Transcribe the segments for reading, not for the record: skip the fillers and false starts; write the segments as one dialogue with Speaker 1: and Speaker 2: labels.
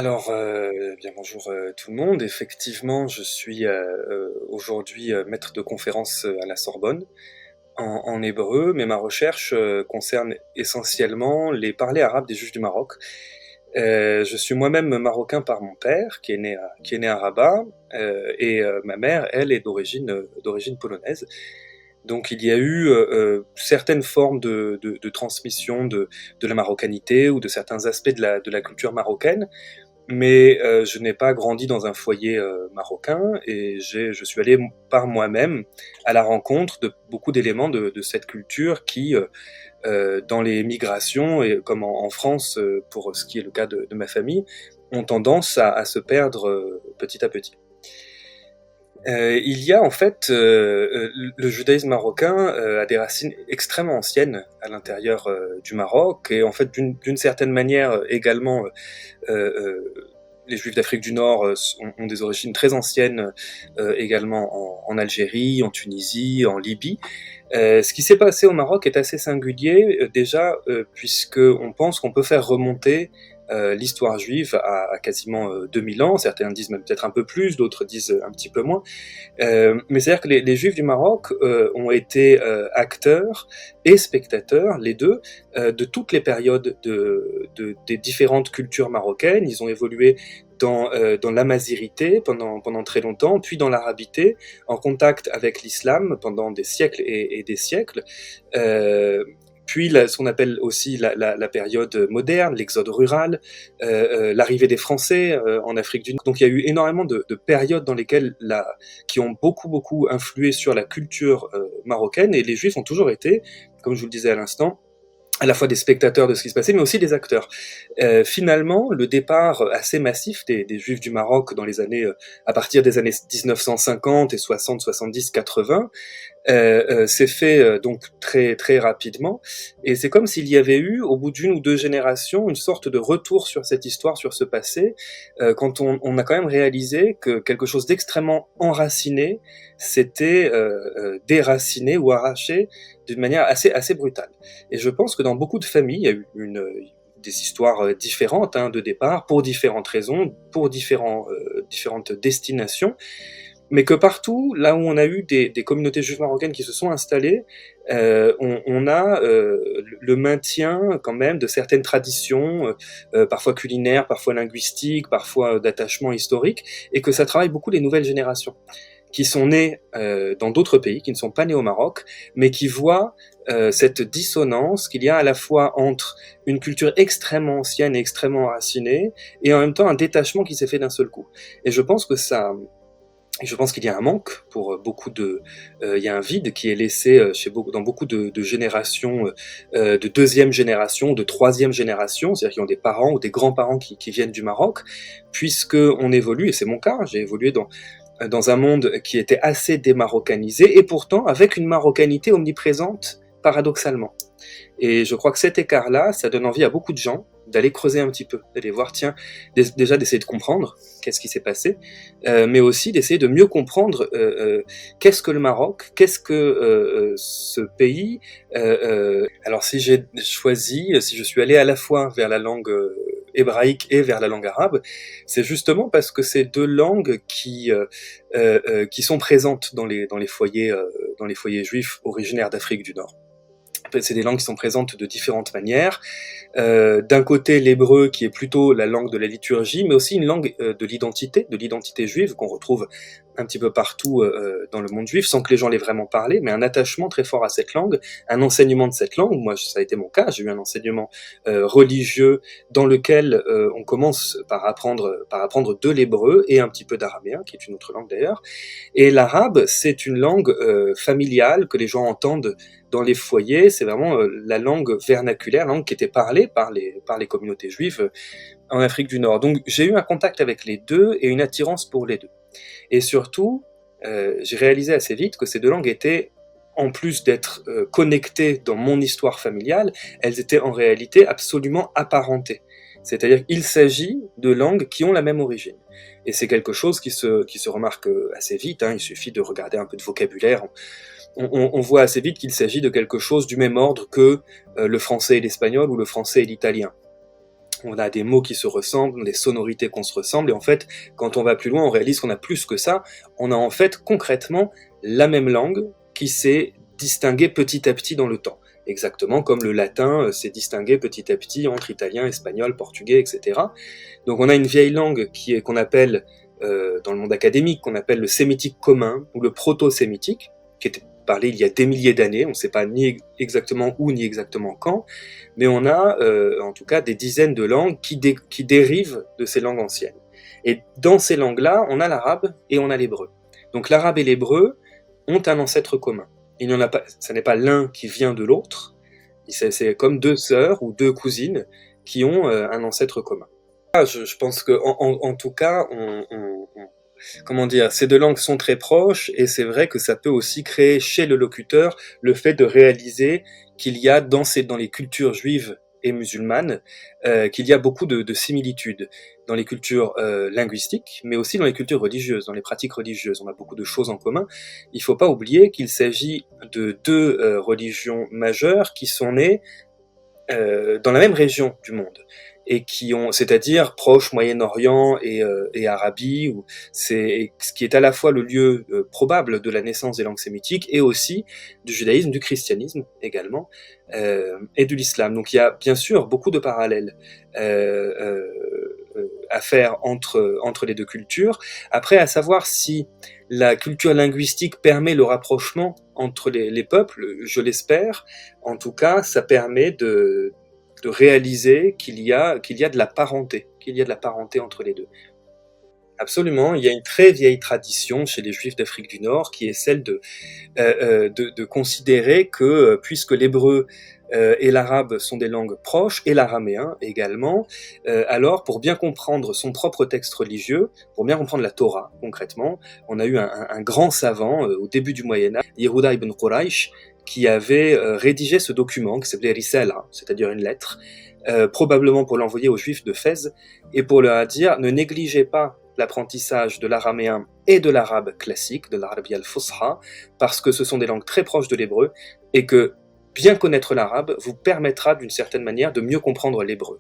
Speaker 1: Bien bonjour tout le monde. Effectivement, je suis aujourd'hui maître de conférence à la Sorbonne en hébreu, mais ma recherche concerne essentiellement les parlers arabes des Juifs du Maroc. Je suis moi-même marocain par mon père, qui est né à Rabat, et ma mère, elle, est d'origine polonaise. Donc il y a eu certaines formes de transmission de la marocanité ou de certains aspects de la culture marocaine, mais je n'ai pas grandi dans un foyer marocain et je suis allé par moi-même à la rencontre de beaucoup d'éléments de cette culture qui, dans les migrations, et comme en France, pour ce qui est le cas de ma famille, ont tendance à se perdre petit à petit. Il y a en fait, le judaïsme marocain a des racines extrêmement anciennes à l'intérieur du Maroc, et en fait d'une certaine manière également les Juifs d'Afrique du Nord ont des origines très anciennes également en Algérie, en Tunisie, en Libye. Ce qui s'est passé au Maroc est assez singulier, déjà puisque on pense qu'on peut faire remonter l'histoire juive à quasiment 2000 ans. Certains disent même peut-être un peu plus, d'autres disent un petit peu moins. Mais c'est-à-dire que les Juifs du Maroc ont été acteurs et spectateurs, les deux, de toutes les périodes des différentes cultures marocaines. Ils ont évolué dans l'amazirité pendant très longtemps, puis dans l'arabité, en contact avec l'islam pendant des siècles et des siècles. Puis ce qu'on appelle aussi la période moderne, l'exode rural, l'arrivée des Français en Afrique du Nord. Donc il y a eu énormément de périodes dans lesquelles qui ont beaucoup influé sur la culture marocaine, et les Juifs ont toujours été, comme je vous le disais à l'instant, à la fois des spectateurs de ce qui se passait, mais aussi des acteurs. Finalement, le départ assez massif des Juifs du Maroc dans les années, à partir des années 1950 et 60, 70, 80, s'est fait donc très rapidement, et c'est comme s'il y avait eu, au bout d'une ou deux générations, une sorte de retour sur cette histoire, sur ce passé, quand on a quand même réalisé que quelque chose d'extrêmement enraciné s'était déraciné ou arraché d'une manière assez brutale. Et je pense que dans beaucoup de familles, il y a eu des histoires différentes de départ, pour différentes raisons, pour différentes destinations, mais que partout, là où on a eu des communautés juives marocaines qui se sont installées, on a le maintien quand même de certaines traditions, parfois culinaires, parfois linguistiques, parfois d'attachement historique, et que ça travaille beaucoup les nouvelles générations, qui sont nées dans d'autres pays, qui ne sont pas nées au Maroc, mais qui voient cette dissonance qu'il y a à la fois entre une culture extrêmement ancienne et extrêmement enracinée, et en même temps un détachement qui s'est fait d'un seul coup. Et je pense qu'il y a un manque pour il y a un vide qui est laissé dans beaucoup de générations, de deuxième génération, de troisième génération, c'est-à-dire qui ont des parents ou des grands-parents qui viennent du Maroc, puisque on évolue, et c'est mon cas, j'ai évolué dans un monde qui était assez démarocanisé, et pourtant avec une marocanité omniprésente, paradoxalement. Et je crois que cet écart-là, ça donne envie à beaucoup de gens d'aller creuser un petit peu, d'aller voir, tiens, déjà d'essayer de comprendre qu'est-ce qui s'est passé, mais aussi d'essayer de mieux comprendre qu'est-ce que le Maroc, qu'est-ce que ce pays. Alors si si je suis allé à la fois vers la langue hébraïque et vers la langue arabe, c'est justement parce que c'est deux langues qui sont présentes dans les foyers juifs originaires d'Afrique du Nord. C'est des langues qui sont présentes de différentes manières. D'un côté, l'hébreu qui est plutôt la langue de la liturgie, mais aussi une langue de l'identité juive qu'on retrouve un petit peu partout dans le monde juif, sans que les gens l'aient vraiment parlé, mais un attachement très fort à cette langue, un enseignement de cette langue. Moi, ça a été mon cas, j'ai eu un enseignement religieux dans lequel on commence par apprendre de l'hébreu et un petit peu d'araméen, qui est une autre langue d'ailleurs. Et l'arabe, c'est une langue familiale que les gens entendent dans les foyers. C'est vraiment la langue vernaculaire, la langue qui était parlée par les communautés juives en Afrique du Nord. Donc j'ai eu un contact avec les deux et une attirance pour les deux. Et surtout, j'ai réalisé assez vite que ces deux langues étaient, en plus d'être connectées dans mon histoire familiale, elles étaient en réalité absolument apparentées. C'est-à-dire qu'il s'agit de langues qui ont la même origine. Et c'est quelque chose qui se remarque assez vite, il suffit de regarder un peu de vocabulaire. On voit assez vite qu'il s'agit de quelque chose du même ordre que le français et l'espagnol ou le français et l'italien. On a des mots qui se ressemblent, des sonorités qu'on se ressemble, et en fait, quand on va plus loin, on réalise qu'on a plus que ça. On a en fait concrètement la même langue qui s'est distinguée petit à petit dans le temps. Exactement comme le latin s'est distingué petit à petit entre italien, espagnol, portugais, etc. Donc on a une vieille langue qu'on appelle, dans le monde académique, qu'on appelle le sémitique commun, ou le proto-sémitique, qui était parlé il y a des milliers d'années, on ne sait pas ni exactement où, ni exactement quand, mais on a en tout cas des dizaines de langues qui dérivent de ces langues anciennes. Et dans ces langues-là, on a l'arabe et on a l'hébreu. Donc l'arabe et l'hébreu ont un ancêtre commun. Il n'y en a pas, ça n'est pas l'un qui vient de l'autre, c'est comme deux sœurs ou deux cousines qui ont un ancêtre commun. Je pense que en tout cas, comment dire, ces deux langues sont très proches, et c'est vrai que ça peut aussi créer chez le locuteur le fait de réaliser qu'il y a dans les cultures juives et musulmanes, qu'il y a beaucoup de similitudes dans les cultures linguistiques, mais aussi dans les cultures religieuses, dans les pratiques religieuses. On a beaucoup de choses en commun. Il ne faut pas oublier qu'il s'agit de deux religions majeures qui sont nées dans la même région du monde, et qui ont, c'est-à-dire proche Moyen-Orient et Arabie, c'est ce qui est à la fois le lieu probable de la naissance des langues sémitiques, et aussi du judaïsme, du christianisme également, et de l'islam. Donc il y a bien sûr beaucoup de parallèles à faire entre les deux cultures. Après, à savoir si la culture linguistique permet le rapprochement entre les peuples, je l'espère. En tout cas, ça permet de réaliser qu'il y a de la parenté, entre les deux. Absolument, il y a une très vieille tradition chez les Juifs d'Afrique du Nord qui est celle de considérer que puisque l'hébreu et l'arabe sont des langues proches, et l'araméen également, alors pour bien comprendre son propre texte religieux, pour bien comprendre la Torah concrètement, on a eu un grand savant au début du Moyen-Âge, Yehuda ibn Quraysh, qui avait rédigé ce document qui s'appelait Risala, c'est-à-dire une lettre, probablement pour l'envoyer aux Juifs de Fès, et pour leur dire ne négligez pas l'apprentissage de l'araméen et de l'arabe classique, de l'arabiya al-fusha, parce que ce sont des langues très proches de l'hébreu, et que bien connaître l'arabe vous permettra d'une certaine manière de mieux comprendre l'hébreu.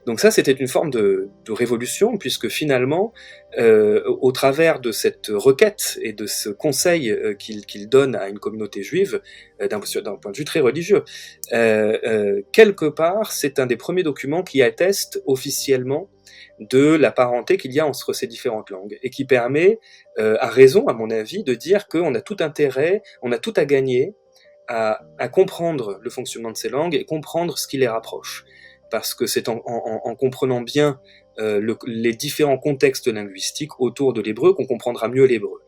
Speaker 1: Donc ça, c'était une forme de révolution, puisque finalement, au travers de cette requête et de ce conseil qu'il donne à une communauté juive, d'un point de vue très religieux, quelque part, c'est un des premiers documents qui atteste officiellement de la parenté qu'il y a entre ces différentes langues, et qui permet, à raison, à mon avis, de dire qu'on a tout intérêt, on a tout à gagner à comprendre le fonctionnement de ces langues et comprendre ce qui les rapproche. Parce que c'est en comprenant bien les différents contextes linguistiques autour de l'hébreu qu'on comprendra mieux l'hébreu.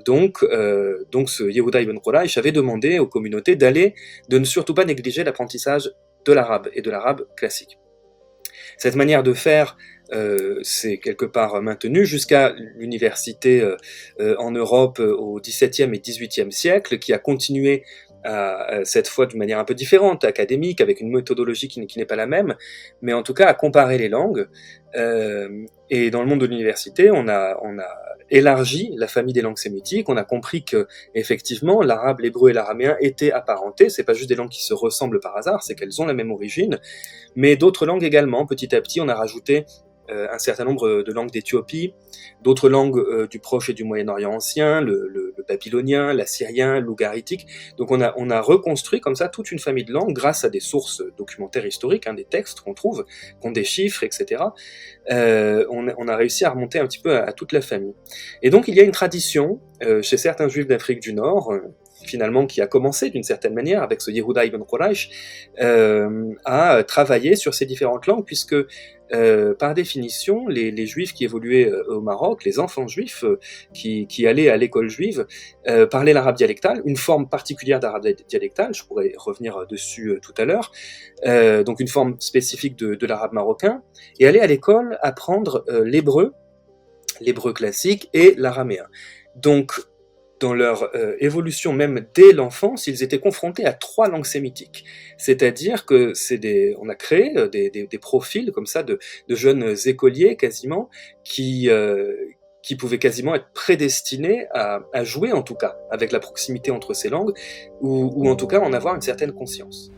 Speaker 1: Donc ce Yehuda ibn Quraysh avait demandé aux communautés de ne surtout pas négliger l'apprentissage de l'arabe et de l'arabe classique. Cette manière de faire c'est quelque part maintenu jusqu'à l'université en Europe au XVIIe et XVIIIe siècle, qui a continué cette fois d'une manière un peu différente, académique, avec une méthodologie qui n'est pas la même, mais en tout cas à comparer les langues. Et dans le monde de l'université, on a élargi la famille des langues sémitiques, on a compris que effectivement l'arabe, l'hébreu et l'araméen étaient apparentés, c'est pas juste des langues qui se ressemblent par hasard, c'est qu'elles ont la même origine, mais d'autres langues également. Petit à petit, on a rajouté un certain nombre de langues d'Éthiopie, d'autres langues du Proche et du Moyen-Orient ancien, le babylonien, l'assyrien, l'ougaritique. Donc on a reconstruit comme ça toute une famille de langues grâce à des sources documentaires historiques, des textes qu'on trouve, qu'on déchiffre, etc. On a réussi à remonter un petit peu à toute la famille. Et donc il y a une tradition chez certains juifs d'Afrique du Nord, finalement, qui a commencé d'une certaine manière avec ce Yehuda ibn Quraysh, à travailler sur ces différentes langues, puisque par définition, les juifs qui évoluaient au Maroc, les enfants juifs qui allaient à l'école juive, parlaient l'arabe dialectal, une forme particulière d'arabe dialectal, je pourrais revenir dessus tout à l'heure, donc une forme spécifique de l'arabe marocain, et allaient à l'école apprendre l'hébreu classique et l'araméen. Donc, dans leur évolution, même dès l'enfance, ils étaient confrontés à 3 langues sémitiques. C'est-à-dire que on a créé des profils comme ça de jeunes écoliers quasiment qui pouvaient quasiment être prédestinés à jouer en tout cas avec la proximité entre ces langues, ou en tout cas en avoir une certaine conscience.